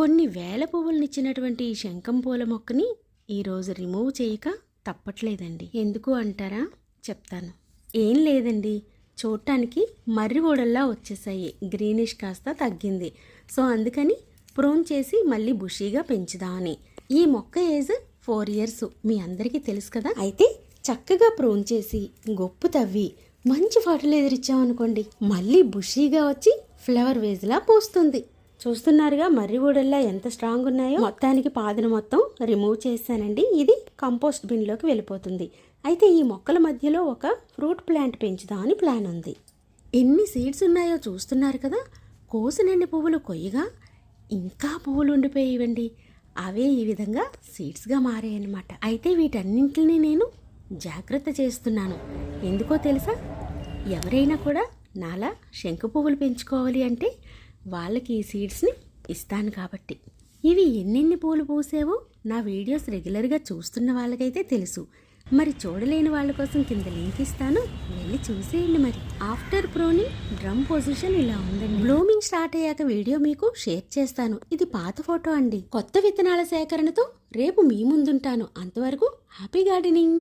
కొన్ని వేల పువ్వులనిచ్చినటువంటి ఈ శంఖం పూల మొక్కని ఈరోజు రిమూవ్ చేయక తప్పట్లేదండి. ఎందుకు అంటారా? చెప్తాను. ఏం లేదండి, చూడటానికి మర్రి ఊడల్లా వచ్చేసాయి, గ్రీనిష్ కాస్త తగ్గింది. సో అందుకని ప్రూన్ చేసి మళ్ళీ బుషీగా పెంచుదామని. ఈ మొక్క ఏజ్ 4 years మీ అందరికీ తెలుసు కదా. అయితే చక్కగా ప్రూన్ చేసి గొప్పు తవ్వి మంచి ఫర్టిలైజర్ ఇచ్చామనుకోండి, మళ్ళీ బుషీగా వచ్చి ఫ్లవర్ వేజ్లా పూస్తుంది. చూస్తున్నారుగా మర్రి ఊడల్లా ఎంత స్ట్రాంగ్ ఉన్నాయో. మొత్తానికి పాదును మొత్తం రిమూవ్ చేశానండి. ఇది కంపోస్ట్ బిన్లోకి వెళ్ళిపోతుంది. అయితే ఈ మొక్కల మధ్యలో ఒక ఫ్రూట్ ప్లాంట్ పెంచుదామని ప్లాన్ ఉంది. ఎన్ని సీడ్స్ ఉన్నాయో చూస్తున్నారు కదా. కోసినన్ని పువ్వులు కొయ్యగా ఇంకా పువ్వులు ఉండిపోయేవండి. అవే ఈ విధంగా సీడ్స్గా మారాయన్నమాట. అయితే వీటన్నింటినీ నేను జాగ్రత్త చేస్తున్నాను. ఎందుకో తెలుసా? ఎవరైనా కూడా నాలా శంకు పువ్వులు పెంచుకోవాలి అంటే వాళ్ళకి ఈ సీడ్స్ని ఇస్తాను కాబట్టి. ఇవి ఎన్నెన్ని పూలు పూసేవో నా వీడియోస్ రెగ్యులర్గా చూస్తున్న వాళ్ళకైతే తెలుసు. మరి చూడలేని వాళ్ళ కోసం కింద లింక్ ఇస్తాను, వెళ్ళి చూసేయండి. మరి ఆఫ్టర్ ప్రూనింగ్ డ్రమ్ పొజిషన్ ఇలా ఉందండి. బ్లూమింగ్ స్టార్ట్ అయ్యాక వీడియో మీకు షేర్ చేస్తాను. ఇది పాత ఫోటో అండి. కొత్త విత్తనాల సేకరణతో రేపు మీ ముందుంటాను. అంతవరకు హ్యాపీ గార్డెనింగ్.